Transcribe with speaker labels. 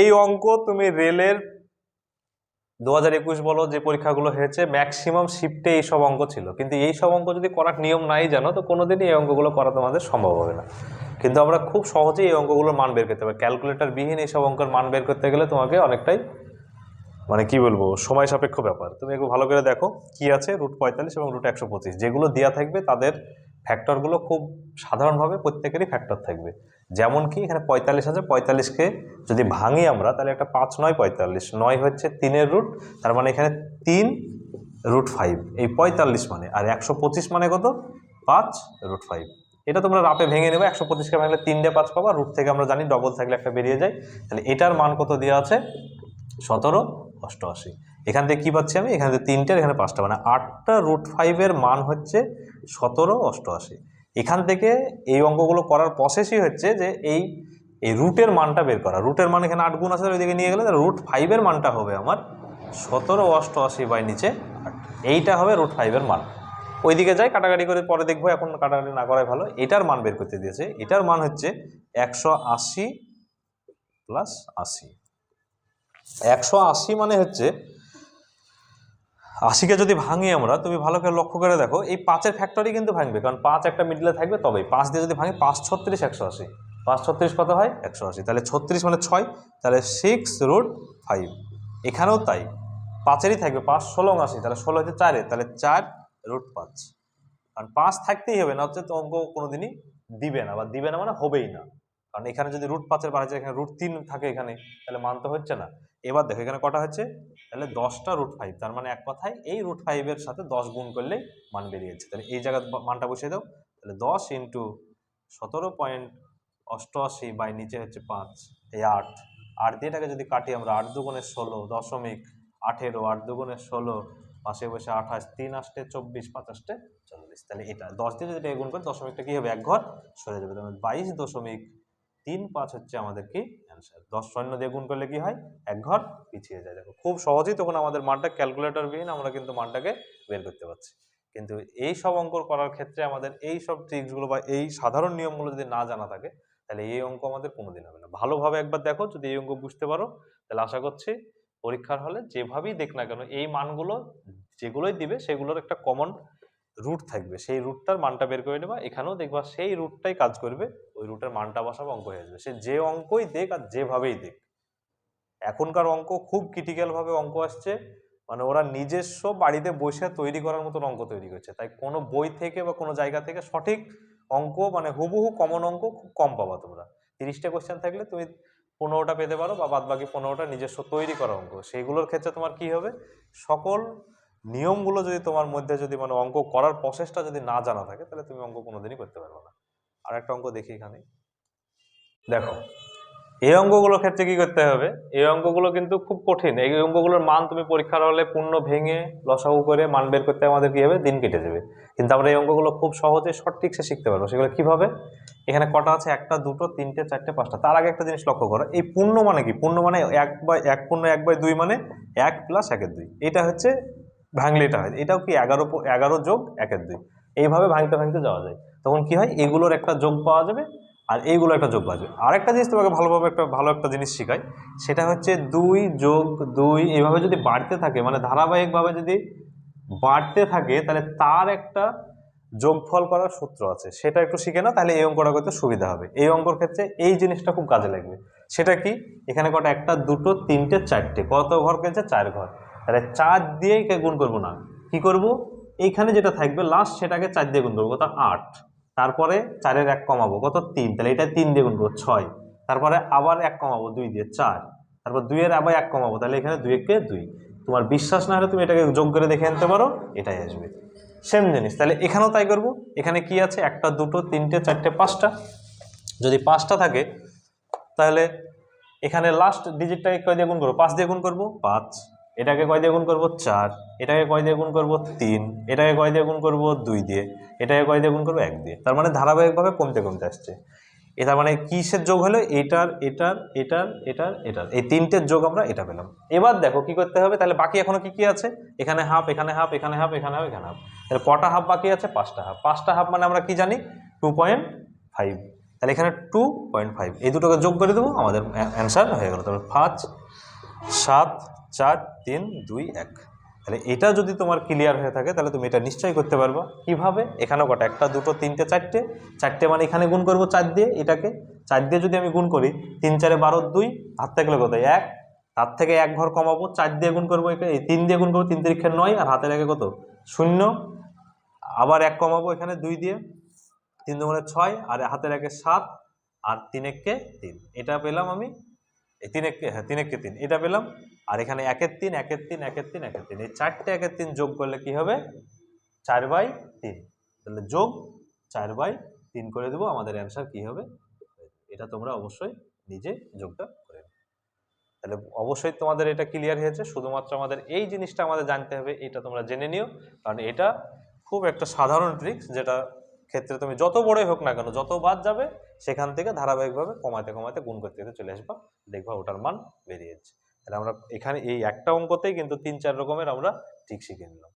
Speaker 1: এই অঙ্ক তুমি রেলের 2021 বলো যে পরীক্ষাগুলো হয়েছে ম্যাক্সিমাম শিফটে এইসব অঙ্ক ছিল, কিন্তু এইসব অঙ্ক যদি করার নিয়ম নাই জানো তো কোনোদিনই এই অঙ্কগুলো করা তোমাদের সম্ভব হবে না। কিন্তু আমরা খুব সহজেই এই অঙ্কগুলোর মান বের করতে পারি। ক্যালকুলেটর বিহীন এইসব অঙ্কের মান বের করতে গেলে তোমাকে অনেকটাই মানে কি বলবো সময় সাপেক্ষ ব্যাপার। তুমি একটু ভালো করে দেখো কি আছে √45 এবং √125 যেগুলো দেওয়া থাকবে তাদের ফ্যাক্টরগুলো খুব সাধারণভাবে প্রত্যেকেরই ফ্যাক্টর থাকবে। যেমন কি এখানে 45 আছে, 45কে যদি ভাঙি আমরা তাহলে একটা 5 9 45, 9 হচ্ছে 3-এর রুট, তার মানে এখানে 3√5 এই 45 মানে, আর 125 মানে কত 5√5। এটা তোমরা রাপে ভেঙে নেবে, 125কে ভাঙলে 3 5 পাবা, রুট থেকে আমরা জানি ডবল থাকলে একটা বেরিয়ে যায়। তাহলে এটার মান কত দেওয়া আছে 1788। এখান থেকে কি পাচ্ছি আমি, এখান থেকে 3টা এখানে 5টা, মানে 8টা √5 মান হচ্ছে 1788। এখান থেকে এই অঙ্কগুলো করার প্রসেসই হচ্ছে যে এই রুটের মানটা বের করা। রুটের মান এখানে 8 গুণ আছে, ওইদিকে নিয়ে গেলে √5 মানটা হবে আমার 1788/8। এইটা হবে √5 মান। ওইদিকে যাই কাটাকাটি করে পরে দেখবো, এখন কাটাকাটি না করাই ভালো। এটার মান বের করতে দিয়েছে, এটার মান হচ্ছে 180 + 80। 180 মানে হচ্ছে 80কে যদি ভাঙি আমরা, তুমি ভালো করে লক্ষ্য করে দেখো এই 5-এর ফ্যাক্টরই কিন্তু ভাঙবে, কারণ 5 একটা মিডলে থাকবে তবেই। 5 দিয়ে যদি ভাঙি 5 36 180, 5 36 কত হয় 180, তাহলে 36 মানে 6, তাহলে 6√5। এখানেও তাই 5-এরই থাকবে, 5 16 80, তাহলে 16 হচ্ছে 4-এর, তাহলে 4√5। কারণ 5 থাকতেই হবে, না হচ্ছে তো অঙ্ক কোনোদিনই দিবে না, বা দিবে না মানে হবেই না। কারণ এখানে যদি √5-এর বার হচ্ছে, এখানে √3 থাকে এখানে, তাহলে মান তো হচ্ছে না। এবার দেখো এখানে কটা হচ্ছে, তাহলে 10টা √5, তার মানে এক কথায় এই √5 সাথে 10 গুণ করলেই মান বেরিয়েছে। তাহলে এই জায়গায় মানটা বসিয়ে দাও, তাহলে 10 × 17.88 বাই নিচে হচ্ছে 5, এই 8 দিয়ে এটাকে যদি কাটি আমরা, 8 দুগুণে 16 দশমিক 18, 8 দুগুণে 16, পাশে বসে 28, 3 আসতে 24, 5 আসতে 40। তাহলে এটা 10 দিয়ে যদি গুণ করে দশমিকটা কি হবে, এক ঘর সরে যাবে, তাহলে 22.35 হচ্ছে আমাদের কি অ্যান্সার। 10 শূন্য দিয়ে গুণ করলে কি হয়, এক ঘর পিছিয়ে যায়। দেখো খুব সহজেই তখন আমাদের মানটা ক্যালকুলেটর বিহীন আমরা কিন্তু মানটাকে বের করতে পারছি। কিন্তু এই সব অঙ্ক করার ক্ষেত্রে আমাদের এই সব ট্রিক্সগুলো বা এই সাধারণ নিয়মগুলো যদি না জানা থাকে, তাহলে এই অঙ্ক আমাদের কোনোদিন হবে না। ভালোভাবে একবার দেখো, যদি এই অঙ্ক বুঝতে পারো তাহলে আশা করছি পরীক্ষার হলে যেভাবেই দেখ না কেন এই মানগুলো যেগুলোই দিবে সেগুলোর একটা কমন রুট থাকবে, সেই রুটটার মানটা বের করে নেবা। এখানেও দেখবা সেই রুটটাই কাজ করবে, ওই রুটের মানটা বসাবো, অঙ্ক হয়ে যাবে। সে যে অঙ্কই দেখ আর যেভাবেই দেখ। এখনকার অঙ্ক খুব ক্রিটিক্যাল ভাবে অঙ্ক আসছে, মানে ওরা নিজস্ব বাড়িতে বসে তৈরি করার মতন অঙ্ক তৈরি করছে। তাই কোনো বই থেকে বা কোনো জায়গা থেকে সঠিক অঙ্ক মানে হুবহু কমন অঙ্ক খুব কম পাবা তোমরা। 30টা কোশ্চেন থাকলে তুমি 15টা পেতে পারো, বা বাদ বাকি 15টা নিজস্ব তৈরি করা অঙ্ক। সেইগুলোর ক্ষেত্রে তোমার কি হবে, সকল নিয়মগুলো যদি তোমার মধ্যে যদি মানে অঙ্ক করার প্রসেসটা যদি না জানা থাকে, তাহলে তুমি অঙ্ক কোনোদিনই করতে পারবে না। আর একটা অঙ্ক দেখি এখানে, দেখো এই অঙ্কগুলোর ক্ষেত্রে কি করতে হবে, এই অঙ্কগুলো কিন্তু খুব কঠিন। এই অঙ্কগুলোর মান তুমি পরীক্ষার হলে পূর্ণ ভেঙে লসাগু করে মান বের করতে আমাদের কি হবে, দিন কেটে যাবে। কিন্তু আমরা এই অঙ্কগুলো খুব সহজে সঠিকসে শিখতে পারবো। সেগুলো কিভাবে, এখানে কটা আছে, 1টা 2টো 3টে 4টে 5টা। তার আগে একটা জিনিস লক্ষ্য করো, এই পূর্ণ মানে কি, পূর্ণ মানে 1 পূর্ণ 1/2 মানে 1 + 1/2। এটা হচ্ছে ভাঙলে এটা হয়, এটাও কি 11 যোগ 1/2। এইভাবে ভাঙতে ভাঙতে যাওয়া যায়, তখন কি হয় এগুলোর একটা যোগ পাওয়া যাবে আর এইগুলো একটা যোগ পাওয়া যাবে। আরেকটা জিনিস তোমাকে ভালোভাবে ভালো একটা জিনিস শেখাই, সেটা হচ্ছে 2 যোগ 2 এইভাবে যদি বাড়তে থাকে, মানে ধারাবাহিকভাবে যদি বাড়তে থাকে, তাহলে তার একটা যোগফল করার সূত্র আছে, সেটা একটু শিখে নাও, তাহলে এই অঙ্কটা করতে সুবিধা হবে। এই অঙ্কর ক্ষেত্রে এই জিনিসটা খুব কাজে লাগবে। সেটা কি, এখানে কটা, 1টা 2টো 3টে 4টে, কত ঘর কেছে 4 ঘর, তাহলে 4 দিয়েই গুণ করবো না, কি করব, এইখানে যেটা থাকবে লাস্ট সেটাকে 4 দিয়ে গুণ করবো, কত 8, তারপরে 4-এর 1 কমাবো, কত 3, তাহলে এটা 3 দিয়ে গুণ করবো 6, তারপরে আবার 1 কমাবো 2 দিয়ে 4, তারপর 2-এর আবার 1 কমাবো, তাহলে এখানে 2-একে 2। তোমার বিশ্বাস না হলে তুমি এটাকে যোগ করে দেখে আনতে পারো, এটাই আসবে সেম জিনিস। তাহলে এখানেও তাই করব, এখানে কি আছে, 1টা 2টো 3টে 4টে 5টা, যদি 5টা থাকে তাহলে এখানে লাস্ট ডিজিটটাকে কয় দিয়ে গুণ করবো, 5 দিয়ে গুণ করবো 5, এটাকে কয় দিয়ে গুণ করবো 4, এটাকে কয় দিয়ে গুণ করবো 3, এটাকে কয় দিয়ে গুণ করবো 2 দিয়ে, এটাকে কয় দিয়ে গুণ করবো 1 দিয়ে। তার মানে ধারাবাহিকভাবে কমতে কমতে আসছে। এটা মানে কিসের যোগ হলো, এটার এটার এটার এটার এটার, এই 3টের যোগ আমরা এটা পেলাম। এবার দেখো কি করতে হবে, তাহলে বাকি এখনো কি কি আছে, এখানে হাফ, এখানে হাফ, এখানে হাফ, এখানে হাফ, এখানে হাফ, তাহলে কটা হাফ বাকি আছে, 5টা হাফ। 5টা হাফ মানে আমরা কি জানি, 2.5। তাহলে এখানে 2.5 এই দুটোকে যোগ করে দেবো, আমাদের অ্যান্সার হয়ে গেল। তাহলে 5 7 4 3 2 1। তাহলে এটা যদি তোমার ক্লিয়ার হয়ে থাকে তাহলে তুমি এটা নিশ্চয়ই করতে পারবা। কিভাবে? এখানে কটা, একটা দুটো তিনটে চারটে, চারটে মানে এখানে গুণ করবো 4 দিয়ে, এটাকে 4 দিয়ে যদি আমি গুণ করি 3 4 12 2, হাত থেকে কত 1, তার থেকে 1 ঘর কমাবো, 4 দিয়ে গুণ করবো, এই 3 দিয়ে গুণ করবো, 3 তিরিক্ষে 9, আর হাতের আগে কত 0, আবার 1 কমাবো এখানে 2 দিয়ে, 3 দুগুণে 6, আর হাতের আগে 7, আর 3 একে 3, এটা পেলাম আমি, এই 3 একে, হ্যাঁ 3 একে 3 এটা পেলাম। আর এখানে 1-এর 3 1-এর 3 1-এর 3 1-এর 3, এই চারটে 1-এর 3 যোগ করলে কি হবে 4/3। তাহলে যোগ 4/3 করে দেবো, আমাদের অ্যান্সার কি হবে। এটা তোমরা অবশ্যই নিজে যোগটা করে নেবে। তাহলে অবশ্যই তোমাদের এটা ক্লিয়ার হয়েছে। শুধুমাত্র আমাদের এই জিনিসটা আমাদের জানতে হবে, এটা তোমরা জেনে নিও, কারণ এটা খুব একটা সাধারণ ট্রিক্স, যেটা ক্ষেত্রে তুমি যত বড়ই হোক না কেন, যত বাদ যাবে সেখান থেকে ধারাবাহিকভাবে কমাতে কমাতে গুণ করতে করতে চলে আসবা, দেখবা ওটার মান বেরিয়ে যাচ্ছে। তাহলে আমরা এখানে এই একটা অঙ্কতেই কিন্তু 3-4 রকমের আমরা ট্রিক শিখে নিলাম।